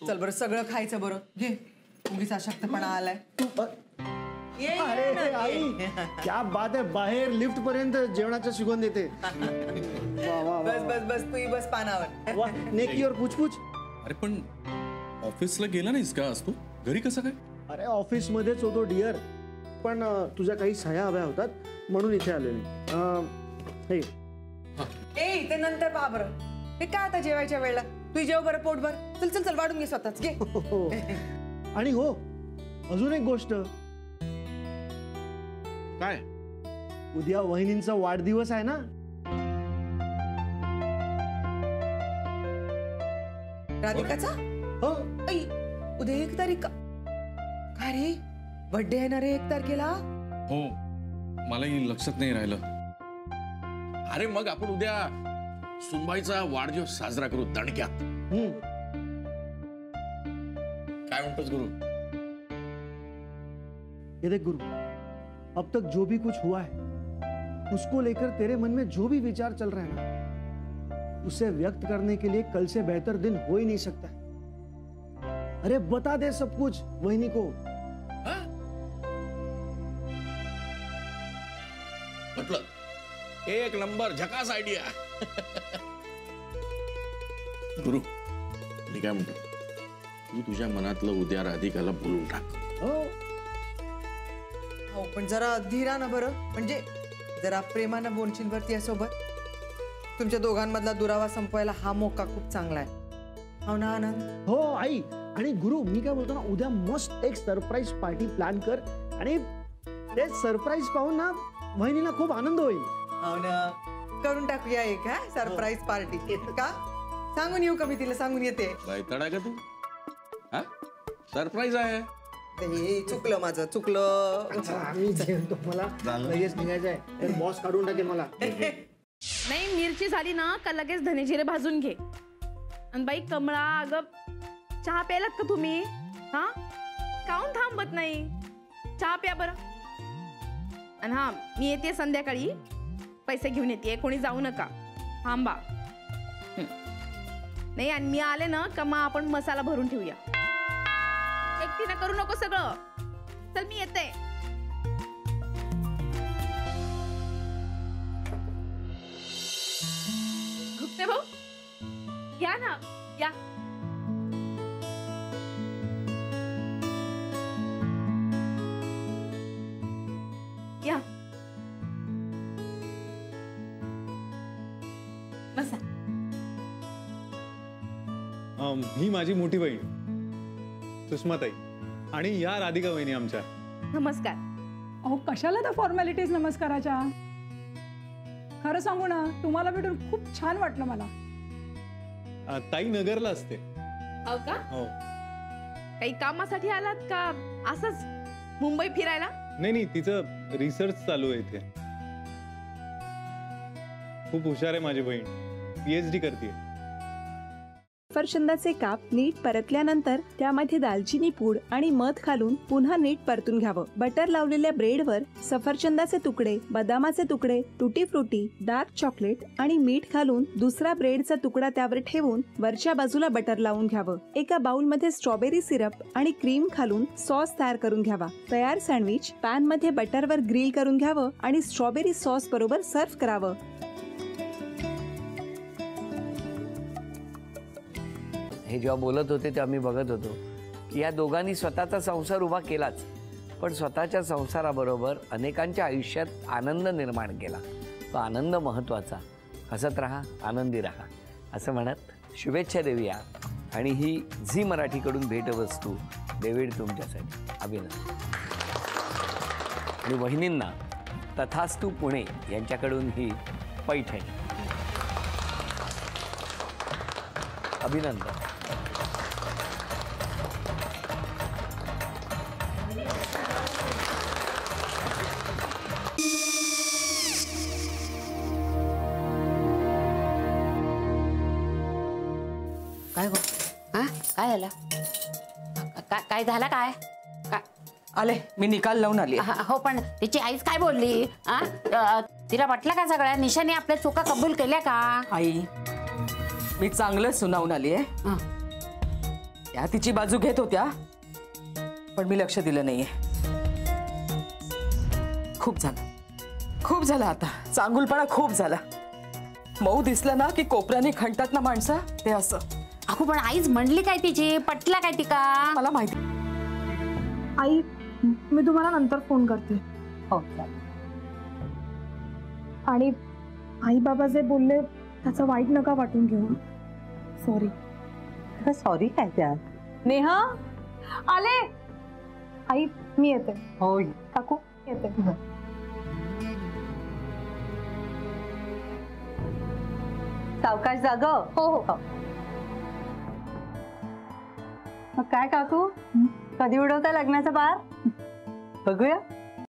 चल बरं सगळं खायचं बरं घे उगीच अशक्तपणा आलाय तू अरे आई क्या बात आहे बाहेर लिफ्ट पर्यंत जेवणाचं सुगंध देते बस बस बस तू बस पानावर नेकीवर पुछपुछ अरे पण ऑफिसला गेला नाहीस का आज तू घरी कसं काय अरे ऑफिस मध्येच होतो डिअर पण तुझ्या काही सह्या हव्या होतात म्हणून इथे आले मी ए ते नंतर पहा बरं हे काय आता जेवायच्या वेळेला तू जेव बरं पोटभर चल चल चल वाढून घे स्वतःच घे आणि हो अजून एक गोष्ट काय उद्या वहिनींचा वाढदिवस आहे ना राधिकाचा हो आई उद्या 1 तारीख काय रे बर्थडे आहे ना रे 1 तारखेला हो मलाही लक्षात नाही राहिलं अरे मग आपण उद्या सुनबाईचा वाढदिवस साजरा करू दणक्यात काय म्हणतोस गुरु ये देख गुरु अब तक जो भी कुछ हुआ है उसको लेकर तेरे मन में जो भी विचार चल रहा है ना उसे व्यक्त करने के लिए कल से बेहतर दिन हो ही नहीं सकता है अरे बता दे सब कुछ वहिनी को मतलब एक नंबर झकास आयडिया गुरु मी काय म्हणतो तू तुझ्या मनातलं उद्या राधिकाला बोलून टाक हो पण जरा धीरानं बरं म्हणजे जरा प्रेमानं बोलशील बरं यासोबत तुमच्या दोघांमधला दुरावा संपवायला हा मोका खूप चांगला आहे हो ना आनंद हो आई आणि गुरु मी काय बोलतो ना उद्या मस्त एक सरप्राईज पार्टी प्लॅन कर आणि ते सरप्राईज पाहून ना वहिनीला खूप आनंद होईल हो ना करून टाकूया एक हा सरप्राईज पार्टी का सांगून येऊ का मी तिला सांगून येते तडा का तू हा सरप्राईज आहे हे चुकलं माझं चुकलं मला लगेच निघायचं आहे तर बॉस काढून टाकेल मला नाही मिरची झाली ना का लगेच धने जिरे भाजून घे आणि बाई कमळा अगं चहा प्यायलात का तुम्ही हा काऊन थांबत नाही चहा प्या बरं आणि हा मी येते संध्याकाळी पैसे घेऊन येते कोणी जाऊ नका थांबा नाही आणि मी आले ना का मग आपण मसाला भरून ठेवूया एकटीनं करू नको सगळं चल मी येते गुप्ते भाऊ या ना या या बसा ही माझी मोठी बहीण सुषमाताई आणि या राधिका वहिनी आमच्या नमस्कार अहो कशाला त्या फॉर्मॅलिटीज नमस्काराच्या खरं सांगू ना तुम्हाला भेटून खूप छान वाटलं मला ताई नगरला असते हो का हो काही कामासाठी आलात का असंच मुंबई फिरायला नाही तिचं रिसर्च चालू आहे इथे खूप हुशार आहे माझी बहीण PhD करते सफरचंदाचे काप नीट परतल्यानंतर त्यामध्ये दालचिनी पूड आणि मध घालून पुन्हा नीट परतून घ्यावं बटर लावलेल्या ब्रेडवर सफरचंदाचे तुकडे बदामाचे तुकडे टुटी फ्रुटी डार्क चॉकलेट आणि मीठ घालून दुसरा ब्रेडचा तुकडा त्यावर ठेवून वरच्या बाजूला बटर लावून घ्यावं एका बाउलमध्ये स्ट्रॉबेरी सिरप आणि क्रीम घालून सॉस तयार करून घ्यावा तयार सँडविच पॅन मध्ये बटरवर ग्रिल करून घ्यावं आणि स्ट्रॉबेरी सॉस बरोबर सर्व्ह करावं हे जेव्हा बोलत होते तेव्हा मी बघत होतो की या दोघांनी स्वतःचा संसार उभा केलाच पण स्वतःच्या संसाराबरोबर अनेकांच्या आयुष्यात आनंद निर्माण केला तो आनंद महत्त्वाचा हसत राहा आनंदी राहा असं म्हणत शुभेच्छा देऊया आणि ही झी मराठीकडून भेटवस्तू डेव्हिड तुमच्यासाठी अभिनंदन आणि वहिनींना तथास्तू पुणे यांच्याकडून ही पैठणी अभिनंदन काय गो हा काय झालं काय झालं काय आले मी निकाल लावून आली हो पण तिची आईच काय बोलली तिला वाटलं का सगळ्या निशाने आपल्या चुका कबूल केल्या का आई मी चांगलं सुनावून आली आहे त्या तिची बाजू घेत होत्या, पण मी लक्ष दिलं नाहीये. खूप झालं आता. चांगुलपणा खूप झाला. मऊ दिसलं ना की कोपऱ्याने खणतात ना माणसं, ते असं. अगो पण आईच म्हणली काय तिची, पटला काय ती का? मला माहिती. आई मी तुम्हाला नंतर फोन करते. हो. आणि आई बाबा जे बोलले त्याचं वाईट नका वाटून घेऊ. सॉरी. सॉरी काय त्या? नेहा आले. आई मी येते. हो काकू येते. सावकाश जाग. हो हो. मग काय काकू, कधी उडवता लग्नाचा बार? बघूया.